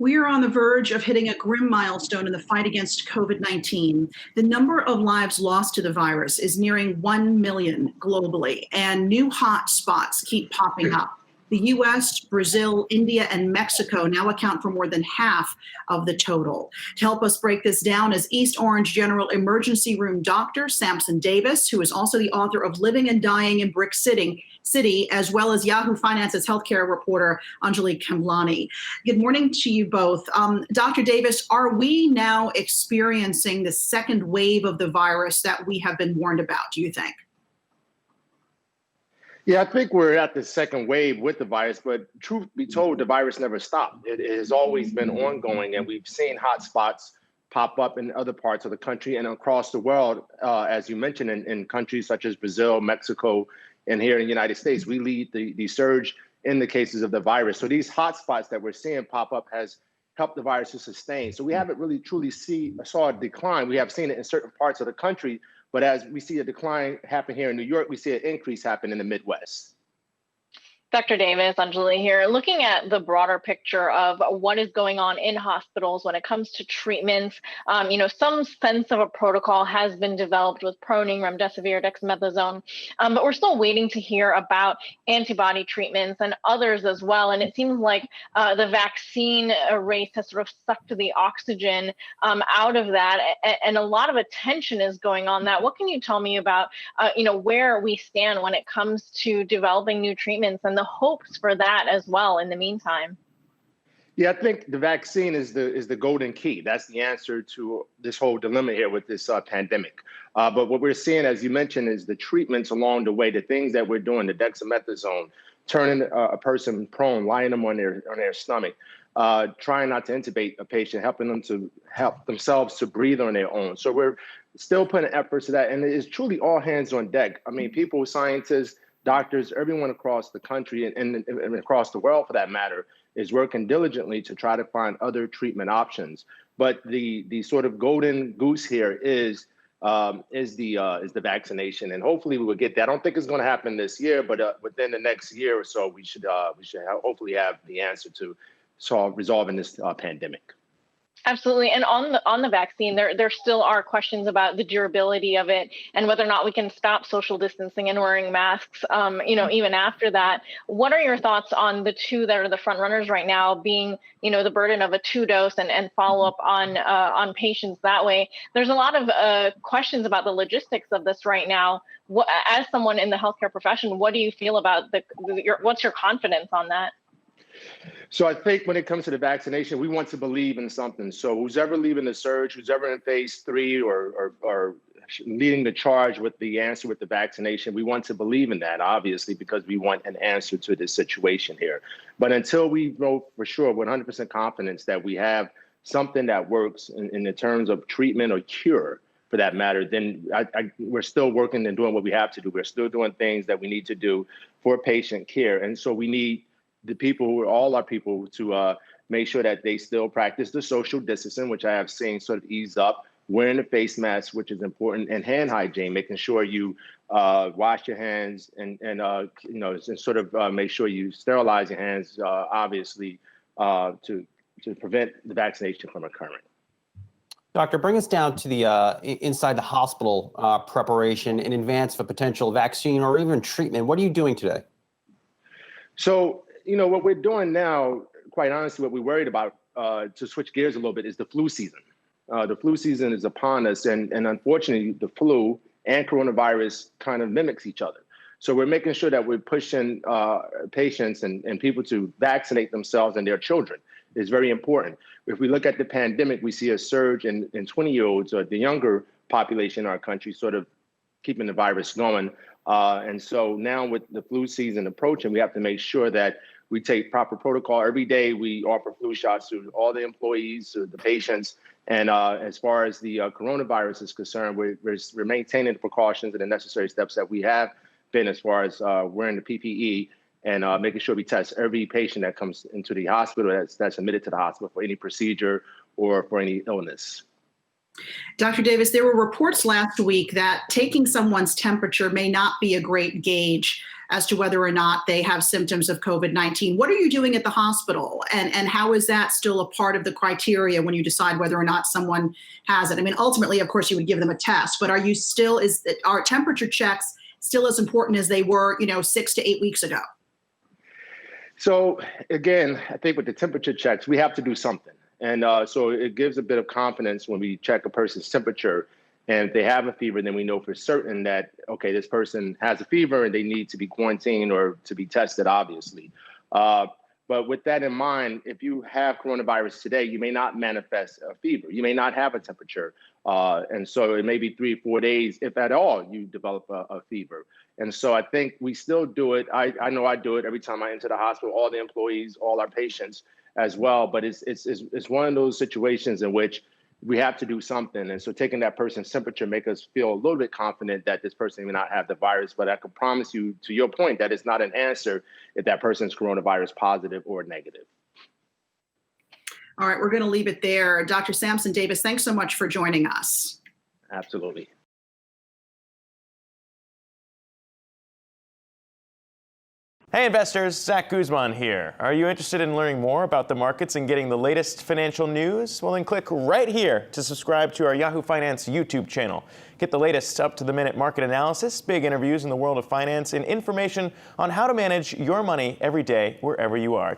We are on the verge of hitting a grim milestone in the fight against COVID-19. The number of lives lost to the virus is nearing 1 million globally, and new hot spots keep popping up. The US, Brazil, India, and Mexico now account for more than half of the total. To help us break this down is East Orange General Emergency Room Doctor Sampson Davis, who is also the author of Living and Dying in Brick City, as well as Yahoo Finance's healthcare reporter Anjali Kamlani. Good morning to you both. Dr. Davis, are we now experiencing the second wave of the virus that we have been warned about, do you think? Yeah, I think we're at the second wave with the virus, but truth be told, the virus never stopped. It has always been ongoing, and we've seen hotspots pop up in other parts of the country and across the world, as you mentioned, in countries such as Brazil, Mexico, and here in the United States. We lead the surge in the cases of the virus. So these hotspots that we're seeing pop up has helped the virus to sustain. So we haven't really truly saw a decline. We have seen it in certain parts of the country, but as we see a decline happen here in New York, we see an increase happen in the Midwest. Dr. Davis, Anjali here. Looking at the broader picture of what is going on in hospitals when it comes to treatments, some sense of a protocol has been developed with proning, remdesivir, dexamethasone, but we're still waiting to hear about antibody treatments and others as well. And it seems like the vaccine race has sort of sucked the oxygen out of that, and a lot of attention is going on that. What can you tell me about, where we stand when it comes to developing new treatments and the hopes for that as well in the meantime? Yeah, I think the vaccine is the golden key. That's the answer to this whole dilemma here with this pandemic. But what we're seeing, as you mentioned, is the treatments along the way, the things that we're doing, the dexamethasone, turning a person prone, lying them on their stomach, trying not to intubate a patient, helping them to help themselves to breathe on their own. So we're still putting efforts to that. And it is truly all hands on deck. I mean, people, scientists, doctors, everyone across the country and across the world, for that matter, is working diligently to try to find other treatment options. But the sort of golden goose here is the vaccination, and hopefully we will get that. I don't think it's going to happen this year, but within the next year or so, we should hopefully have the answer to resolving this pandemic. Absolutely. And on the vaccine, there still are questions about the durability of it and whether or not we can stop social distancing and wearing masks, even after that. What are your thoughts on the two that are the front runners right now, being, the burden of a 2-dose and follow up on patients that way? There's a lot of questions about the logistics of this right now. As someone in the healthcare profession, what do you feel about what's your confidence on that? So I think when it comes to the vaccination, we want to believe in something. So who's ever leading the surge, who's ever in phase 3 or leading the charge with the answer with the vaccination, we want to believe in that, obviously, because we want an answer to this situation here. But until we know for sure, 100% confidence that we have something that works in the terms of treatment or cure, for that matter, then we're still working and doing what we have to do. We're still doing things that we need to do for patient care. And so we need all our people to make sure that they still practice the social distancing, which I have seen sort of ease up, wearing a face mask, which is important, and hand hygiene, making sure you wash your hands and sort of make sure you sterilize your hands, obviously, to prevent the vaccination from occurring. Doctor, bring us down to the inside the hospital preparation in advance of a potential vaccine or even treatment. What are you doing today? So, what we're doing now, quite honestly, what we're worried about, to switch gears a little bit, is the flu season. The flu season is upon us, and unfortunately, the flu and coronavirus kind of mimics each other. So we're making sure that we're pushing patients and people to vaccinate themselves and their children. It's very important. If we look at the pandemic, we see a surge in 20-year-olds, or the younger population in our country, sort of keeping the virus going. And so now with the flu season approaching, we have to make sure that we take proper protocol. Every day we offer flu shots to all the employees, to the patients. And as far as the coronavirus is concerned, we're maintaining the precautions and the necessary steps that we have been, as far as wearing the PPE and making sure we test every patient that comes into the hospital, that's admitted to the hospital for any procedure or for any illness. Dr. Davis, there were reports last week that taking someone's temperature may not be a great gauge as to whether or not they have symptoms of COVID-19. What are you doing at the hospital? And how is that still a part of the criteria when you decide whether or not someone has it? I mean, ultimately, of course, you would give them a test, but are temperature checks still as important as they were, 6 to 8 weeks ago? So again, I think with the temperature checks, we have to do something. And so it gives a bit of confidence when we check a person's temperature. And if they have a fever, then we know for certain that, okay, this person has a fever and they need to be quarantined or to be tested, obviously. But with that in mind, if you have coronavirus today, you may not manifest a fever. You may not have a temperature. And so it may be 3 or 4 days, if at all, you develop a fever. And so I think we still do it. I know I do it every time I enter the hospital, all the employees, all our patients as well. But it's one of those situations in which we have to do something. And so taking that person's temperature make us feel a little bit confident that this person may not have the virus. But I can promise you, to your point, that it's not an answer if that person's coronavirus positive or negative. All right, we're going to leave it there. Dr. Sampson Davis, thanks so much for joining us. Absolutely. Hey investors, Zach Guzman here. Are you interested in learning more about the markets and getting the latest financial news? Well, then click right here to subscribe to our Yahoo Finance YouTube channel. Get the latest up-to-the-minute market analysis, big interviews in the world of finance, and information on how to manage your money every day wherever you are.